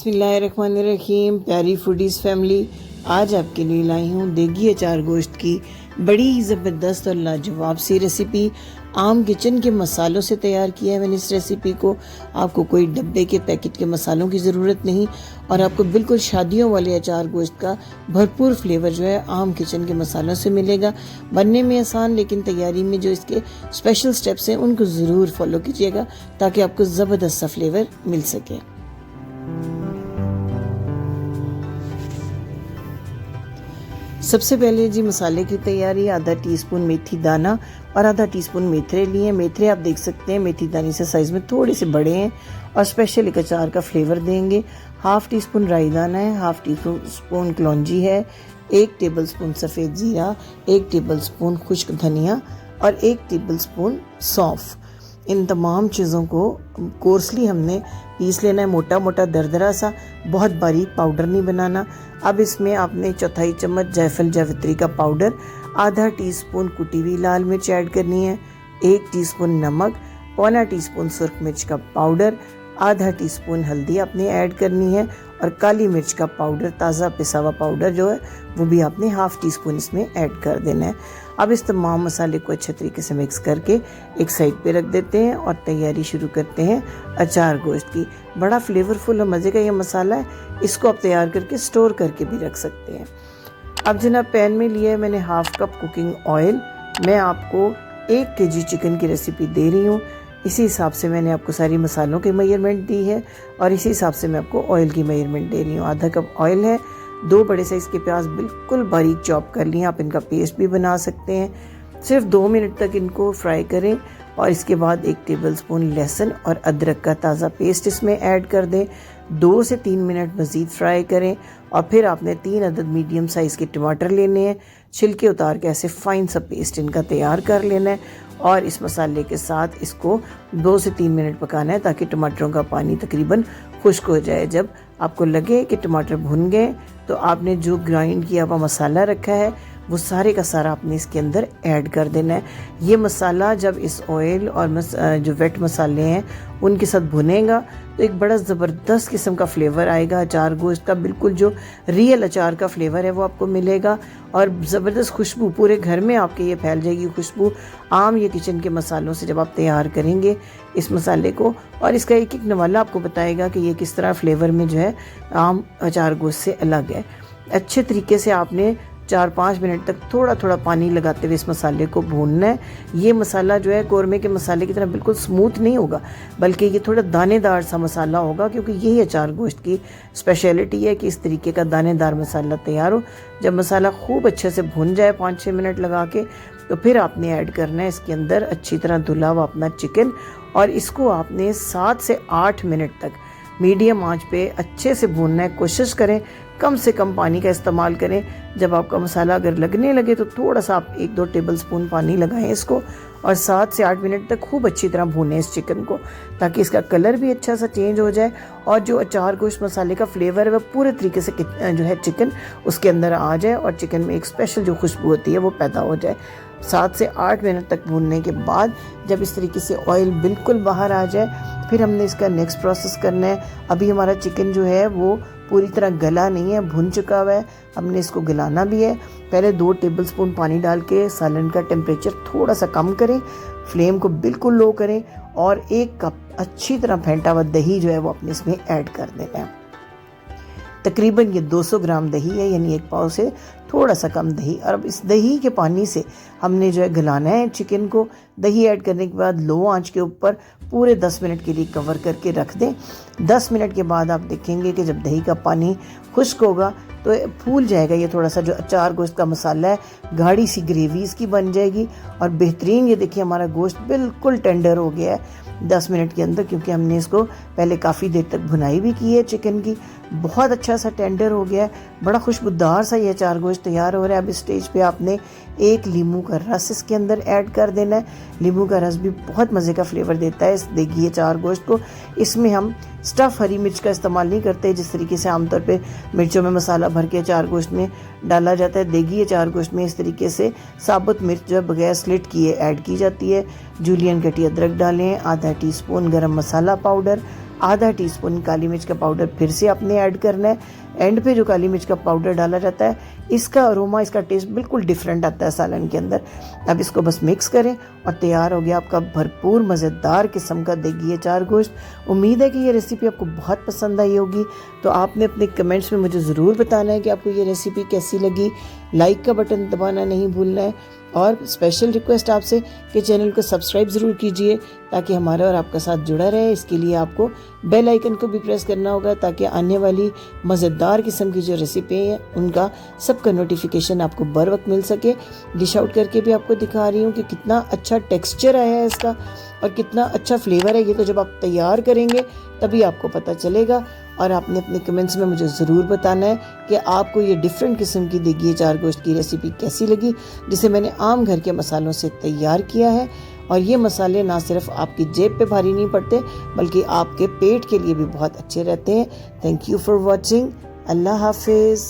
बिस्मिल्लाहिर्रहमानिर्रहीम। प्यारी foodies family, आज आपके लिए लाई हूँ देगी अचार गोश्त की बड़ी ही ज़बरदस्त और लाजवाब सी रेसिपी। आम किचन के मसालों से तैयार किया है मैंने इस रेसिपी को। आपको कोई डब्बे के पैकेट के मसालों की ज़रूरत नहीं और आपको बिल्कुल शादियों वाले अचार गोश्त का भरपूर फ्लेवर जो है आम किचन के मसालों से मिलेगा। बनने में आसान, लेकिन तैयारी में जो इसके स्पेशल स्टेप्स हैं उनको ज़रूर फॉलो कीजिएगा ताकि आपको ज़बरदस्त सा फ्लेवर मिल सके। सबसे पहले जी मसाले की तैयारी। आधा टीस्पून मेथी दाना और आधा टीस्पून मेथरे लिए। मेथरे आप देख सकते हैं मेथी दाने से साइज़ में थोड़े से बड़े हैं और स्पेशल एक अचार का फ्लेवर देंगे। हाफ़ टी स्पून राई दाना है, हाफ़ टी स्पून कलौंजी है, 1 टेबल स्पून सफ़ेद ज़ीरा, 1 टेबल स्पून खुश्क धनिया और 1 टेबल स्पून सौंफ। इन तमाम चीज़ों को कोर्सली हमने पीस लेना है, मोटा मोटा दरदरा सा, बहुत बारीक पाउडर नहीं बनाना। अब इसमें आपने 1/4 चम्मच जायफल जावित्री का पाउडर, आधा टीस्पून कुटी हुई लाल मिर्च ऐड करनी है, 1 टीस्पून नमक, पौना टीस्पून सुर्ख मिर्च का पाउडर, आधा टीस्पून हल्दी आपने ऐड करनी है और काली मिर्च का पाउडर, ताज़ा पिसा हुआ पाउडर जो है वो भी आपने हाफ़ टी स्पून इसमें ऐड कर देना है। अब इस तमाम मसाले को अच्छे तरीके से मिक्स करके एक साइड पे रख देते हैं और तैयारी शुरू करते हैं अचार गोश्त की। बड़ा फ्लेवरफुल और मज़े का ये मसाला है, इसको आप तैयार करके स्टोर करके भी रख सकते हैं। अब जनाब पैन में लिया है मैंने हाफ़ कप कुकिंग ऑयल। मैं आपको 1 kg चिकन की रेसिपी दे रही हूँ, इसी हिसाब से मैंने आपको सारी मसालों की मेजरमेंट दी है और इसी हिसाब से मैं आपको ऑयल की मेजरमेंट दे रही हूँ। आधा कप ऑयल है, 2 बड़े साइज़ के प्याज बिल्कुल बारीक चॉप कर लिए, आप इनका पेस्ट भी बना सकते हैं। सिर्फ 2 मिनट तक इनको फ्राई करें और इसके बाद 1 टेबल स्पून लहसुन और अदरक का ताज़ा पेस्ट इसमें ऐड कर दें। 2 से 3 मिनट मज़ीद फ्राई करें और फिर आपने 3 अदद मीडियम साइज़ के टमाटर लेने हैं, छिलके उतार के ऐसे फाइन सा पेस्ट इनका तैयार कर लेना है और इस मसाले के साथ इसको 2 से 3 मिनट पकाना है ताकि टमाटरों का पानी तकरीबन खुश्क हो जाए। जब आपको लगे कि टमाटर भुन गए तो आपने जो ग्राइंड किया हुआ मसाला रखा है वो सारे का सारा आपने इसके अंदर ऐड कर देना है। ये मसाला जब इस ऑयल और जो वेट मसाले हैं उनके साथ भुनेगा तो एक बड़ा ज़बरदस्त किस्म का फ्लेवर आएगा अचार गोश्त का। बिल्कुल जो रियल अचार का फ्लेवर है वो आपको मिलेगा और ज़बरदस्त खुशबू पूरे घर में आपके ये फैल जाएगी खुशबू आम ये किचन के मसालों से। जब आप तैयार करेंगे इस मसाले को और इसका एक एक नवाला आपको बताएगा कि ये किस तरह फ्लेवर में जो है आम अचार गोश्त से अलग है। अच्छे तरीके से आपने 4-5 मिनट तक थोड़ा थोड़ा पानी लगाते हुए इस मसाले को भूनना है। ये मसाला जो है कौरमे के मसाले की तरह बिल्कुल स्मूथ नहीं होगा, बल्कि ये थोड़ा दानेदार सा मसाला होगा, क्योंकि यही अचार गोश्त की स्पेशलिटी है कि इस तरीके का दानेदार मसाला तैयार हो। जब मसाला खूब अच्छे से भुन जाए 5-6 मिनट लगा के, तो फिर आपने ऐड करना है इसके अंदर अच्छी तरह धुला हुआ अपना चिकन और इसको आपने 7 से 8 मिनट तक मीडियम आंच पे अच्छे से भूनना है। कोशिश करें कम से कम पानी का इस्तेमाल करें। जब आपका मसाला अगर लगने लगे तो थोड़ा सा आप 1-2 टेबल स्पून पानी लगाएं इसको और 7 से 8 मिनट तक खूब अच्छी तरह भूनें इस चिकन को, ताकि इसका कलर भी अच्छा सा चेंज हो जाए और जो अचार गोश्त मसाले का फ्लेवर है वह पूरे तरीके से जो है चिकन उसके अंदर आ जाए और चिकन में एक स्पेशल जो खुशबू होती है वो पैदा हो जाए। 7 से 8 मिनट तक भूनने के बाद जब इस तरीके से ऑयल बिल्कुल बाहर आ जाए, फिर हमने इसका नेक्स्ट प्रोसेस करना है। अभी हमारा चिकन जो है वो पूरी तरह गला नहीं है, भुन चुका हुआ है, हमने इसको गलाना भी है। पहले 2 टेबल स्पून पानी डाल के सालन का टेम्परेचर थोड़ा सा कम करें, फ्लेम को बिल्कुल लो करें और 1 कप अच्छी तरह फेंटा हुआ दही जो है वो अपने इसमें ऐड कर देना है। तकरीबन ये 200 ग्राम दही है, यानी 1 पाव से थोड़ा सा कम दही। और अब इस दही के पानी से हमने जो है गलाना है चिकन को। दही ऐड करने के बाद लो आंच के ऊपर पूरे 10 मिनट के लिए कवर करके रख दें। 10 मिनट के बाद आप देखेंगे कि जब दही का पानी खुश्क होगा तो फूल जाएगा ये थोड़ा सा जो अचार गोश्त का मसाला है, गाढ़ी सी ग्रेवी इसकी बन जाएगी और बेहतरीन। ये देखिए हमारा गोश्त बिल्कुल टेंडर हो गया है 10 मिनट के अंदर, क्योंकि हमने इसको पहले काफ़ी देर तक भुनाई भी की है चिकन की। बहुत अच्छा सा टेंडर हो गया है, बड़ा खुशबूदार सा ये अचार गोश्त तैयार हो रहा है। अब इस स्टेज पे आपने 1 नींबू का रस इसके अंदर ऐड कर देना है। नींबू का रस भी बहुत मज़े का फ्लेवर देता है इस देगी अचार गोश्त को। इसमें हम स्टफ़ हरी मिर्च का इस्तेमाल नहीं करते, जिस तरीके से आमतौर पे मिर्चों में मसाला भर के अचार गोश्त में डाला जाता है। देगी अचार गोश्त में इस तरीके से साबुत मिर्च जो बगैर स्लिट किए ऐड की जाती है। जूलियन कटी अदरक डालें, आधा टीस्पून गरम मसाला पाउडर, आधा टीस्पून काली मिर्च का पाउडर फिर से आपने ऐड करना है। एंड पे जो काली मिर्च का पाउडर डाला जाता है, इसका अरोमा, इसका टेस्ट बिल्कुल डिफरेंट आता है सालन के अंदर। अब इसको बस मिक्स करें और तैयार हो गया आपका भरपूर मज़ेदार किस्म का देगी अचार गोश्त। उम्मीद है कि ये रेसिपी आपको बहुत पसंद आई होगी। तो आपने अपने कमेंट्स में मुझे ज़रूर बताना है कि आपको ये रेसिपी कैसी लगी। लाइक का बटन दबाना नहीं भूलना है और स्पेशल रिक्वेस्ट आपसे कि चैनल को सब्सक्राइब ज़रूर कीजिए ताकि हमारा और आपका साथ जुड़ा रहे। इसके लिए आपको बेल आइकन को भी प्रेस करना होगा ताकि आने वाली मज़ेदार किस्म की जो रेसिपी हैं उनका सबका नोटिफिकेशन आपको बर वक्त मिल सके। डिश आउट करके भी आपको दिखा रही हूँ कि कितना अच्छा टेक्सचर आया है इसका और कितना अच्छा फ्लेवर है। ये तो जब आप तैयार करेंगे तभी आपको पता चलेगा। और आपने अपने कमेंट्स में मुझे ज़रूर बताना है कि आपको ये डिफरेंट किस्म की देगी अचार गोश्त की रेसिपी कैसी लगी, जिसे मैंने आम घर के मसालों से तैयार किया है। और ये मसाले ना सिर्फ आपकी जेब पे भारी नहीं पड़ते बल्कि आपके पेट के लिए भी बहुत अच्छे रहते हैं। Thank you for watching. अल्लाह हाफिज़।